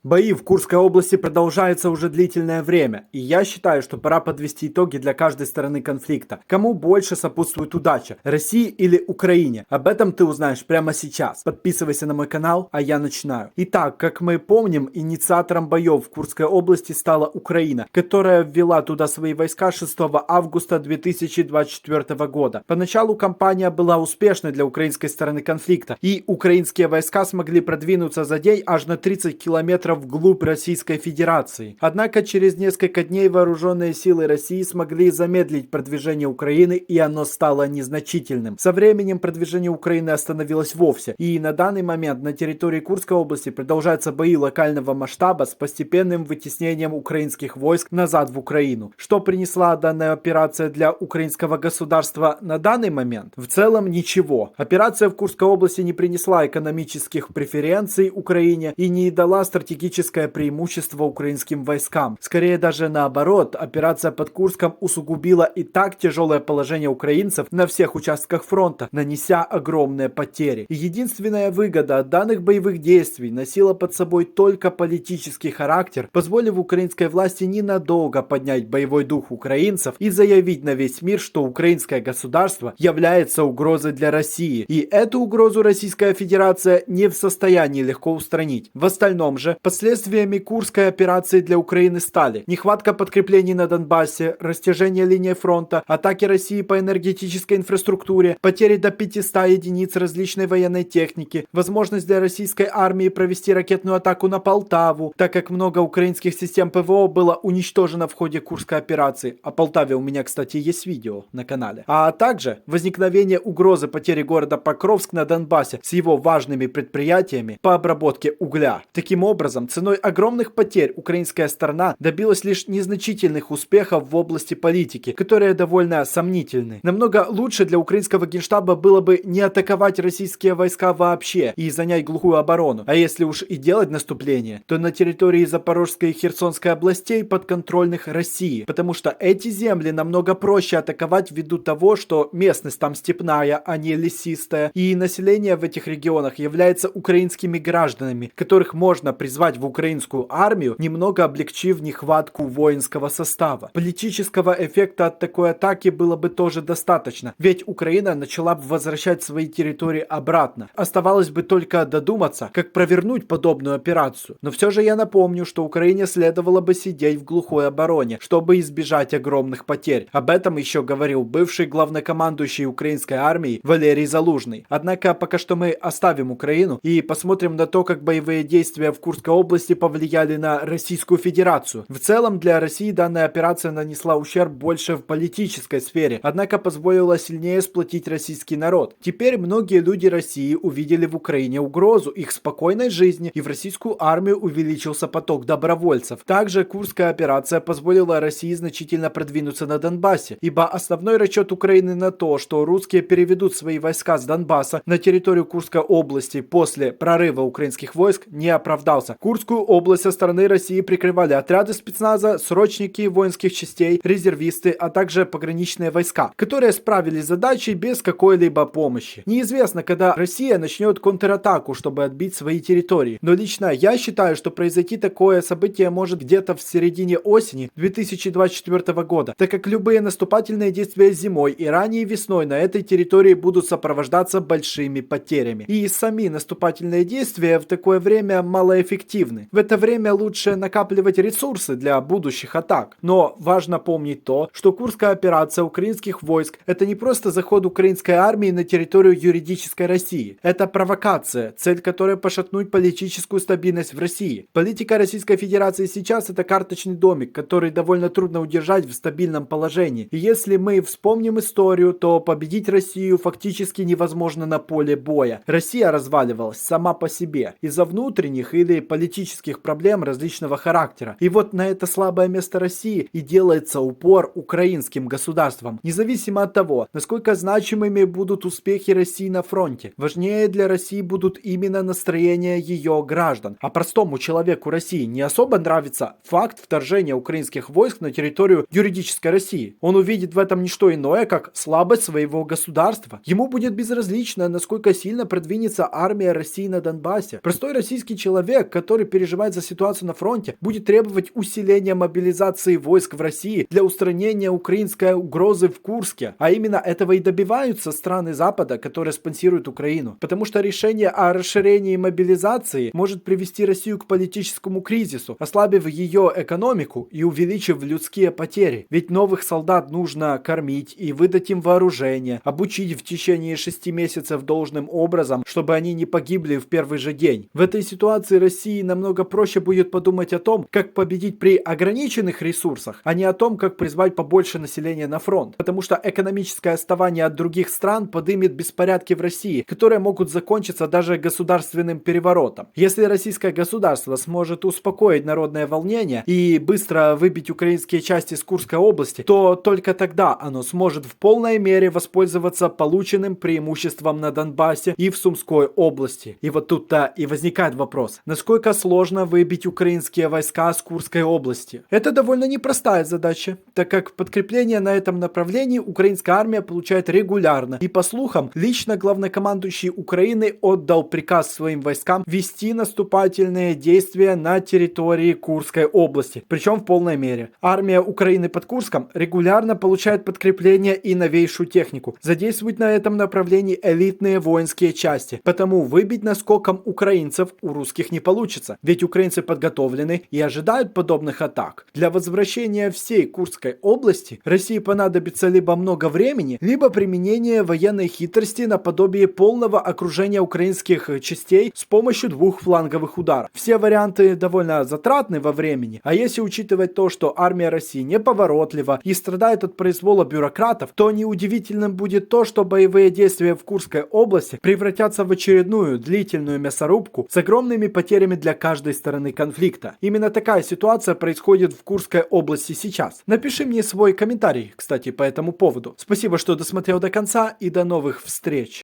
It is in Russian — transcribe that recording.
Бои в Курской области продолжаются уже длительное время, и я считаю, что пора подвести итоги для каждой стороны конфликта. Кому больше сопутствует удача, России или Украине? Об этом ты узнаешь прямо сейчас. Подписывайся на мой канал, а я начинаю. Итак, как мы помним, инициатором боев в Курской области стала Украина, которая ввела туда свои войска 6 августа 2024 года. Поначалу кампания была успешной для украинской стороны конфликта, и украинские войска смогли продвинуться за день аж на 30 километров вглубь Российской Федерации. Однако через несколько дней вооруженные силы России смогли замедлить продвижение Украины, и оно стало незначительным. Со временем продвижение Украины остановилось вовсе, и на данный момент на территории Курской области продолжаются бои локального масштаба с постепенным вытеснением украинских войск назад в Украину. Что принесла данная операция для украинского государства на данный момент? В целом ничего. Операция в Курской области не принесла экономических преференций Украине и не дала стратегическое преимущество украинским войскам. Скорее даже наоборот, операция под Курском усугубила и так тяжелое положение украинцев на всех участках фронта, нанеся огромные потери. И единственная выгода от данных боевых действий носила под собой только политический характер, позволив украинской власти ненадолго поднять боевой дух украинцев и заявить на весь мир, что украинское государство является угрозой для России. И эту угрозу Российская Федерация не в состоянии легко устранить. В остальном же, последствиями Курской операции для Украины стали нехватка подкреплений на Донбассе, растяжение линии фронта, атаки России по энергетической инфраструктуре, потери до 500 единиц различной военной техники, возможность для российской армии провести ракетную атаку на Полтаву, так как много украинских систем ПВО было уничтожено в ходе Курской операции. О Полтаве у меня, кстати, есть видео на канале. А также возникновение угрозы потери города Покровск на Донбассе с его важными предприятиями по обработке угля. Таким образом, ценой огромных потерь украинская сторона добилась лишь незначительных успехов в области политики, которые довольно сомнительны. Намного лучше для украинского генштаба было бы не атаковать российские войска вообще и занять глухую оборону. А если уж и делать наступление, то на территории Запорожской и Херсонской областей, подконтрольных России, потому что эти земли намного проще атаковать ввиду того, что местность там степная, а не лесистая, и население в этих регионах является украинскими гражданами, которых можно призвать в украинскую армию, немного облегчив нехватку воинского состава. Политического эффекта от такой атаки было бы тоже достаточно, ведь Украина начала бы возвращать свои территории обратно. Оставалось бы только додуматься, как провернуть подобную операцию. Но все же я напомню, что Украине следовало бы сидеть в глухой обороне, чтобы избежать огромных потерь. Об этом еще говорил бывший главнокомандующий украинской армией Валерий Залужный. Однако пока что мы оставим Украину и посмотрим на то, как боевые действия в Курской области повлияли на Российскую Федерацию. В целом для России данная операция нанесла ущерб больше в политической сфере, однако позволила сильнее сплотить российский народ. Теперь многие люди России увидели в Украине угрозу их спокойной жизни, и в российскую армию увеличился поток добровольцев. Также Курская операция позволила России значительно продвинуться на Донбассе, ибо основной расчет Украины на то, что русские переведут свои войска с Донбасса на территорию Курской области после прорыва украинских войск, не оправдался. Курскую область со стороны России прикрывали отряды спецназа, срочники воинских частей, резервисты, а также пограничные войска, которые справились с задачей без какой-либо помощи. Неизвестно, когда Россия начнет контратаку, чтобы отбить свои территории. Но лично я считаю, что произойти такое событие может где-то в середине осени 2024 года, так как любые наступательные действия зимой и ранней весной на этой территории будут сопровождаться большими потерями. И сами наступательные действия в такое время малоэффективны. В это время лучше накапливать ресурсы для будущих атак. Но важно помнить то, что Курская операция украинских войск — это не просто заход украинской армии на территорию юридической России. Это провокация, цель которой пошатнуть политическую стабильность в России. Политика Российской Федерации сейчас — это карточный домик, который довольно трудно удержать в стабильном положении. И если мы вспомним историю, то победить Россию фактически невозможно на поле боя. Россия разваливалась сама по себе из-за внутренних или политических проблем различного характера. И вот на это слабое место России и делается упор украинским государством. Независимо от того, насколько значимыми будут успехи России на фронте, важнее для России будут именно настроения ее граждан. А простому человеку России не особо нравится факт вторжения украинских войск на территорию юридической России. Он увидит в этом не что иное, как слабость своего государства. Ему будет безразлично, насколько сильно продвинется армия России на Донбассе. Простой российский человек, который который переживает за ситуацию на фронте, будет требовать усиления мобилизации войск в России для устранения украинской угрозы в Курске. А именно этого и добиваются страны Запада, которые спонсируют Украину. Потому что решение о расширении мобилизации может привести Россию к политическому кризису, ослабив ее экономику и увеличив людские потери. Ведь новых солдат нужно кормить и выдать им вооружение, обучить в течение 6 месяцев должным образом, чтобы они не погибли в первый же день. В этой ситуации России намного проще будет подумать о том, как победить при ограниченных ресурсах, а не о том, как призвать побольше населения на фронт. Потому что экономическое отставание от других стран подымет беспорядки в России, которые могут закончиться даже государственным переворотом. Если российское государство сможет успокоить народное волнение и быстро выбить украинские части из Курской области, то только тогда оно сможет в полной мере воспользоваться полученным преимуществом на Донбассе и в Сумской области. И вот тут-то и возникает вопрос, насколько сложно выбить украинские войска с Курской области. Это довольно непростая задача, так как подкрепление на этом направлении украинская армия получает регулярно. И по слухам, лично главнокомандующий Украины отдал приказ своим войскам вести наступательные действия на территории Курской области, причем в полной мере. Армия Украины под Курском регулярно получает подкрепление и новейшую технику. Задействовать на этом направлении элитные воинские части. Потому выбить наскоком украинцев у русских не получится. Ведь украинцы подготовлены и ожидают подобных атак. Для возвращения всей Курской области России понадобится либо много времени, либо применение военной хитрости наподобие полного окружения украинских частей с помощью двух фланговых ударов. Все варианты довольно затратны во времени, а если учитывать то, что армия России неповоротлива и страдает от произвола бюрократов, то неудивительным будет то, что боевые действия в Курской области превратятся в очередную длительную мясорубку с огромными потерями для каждой стороны конфликта. Именно такая ситуация происходит в Курской области сейчас. Напиши мне свой комментарий, кстати, по этому поводу. Спасибо, что досмотрел до конца, и до новых встреч.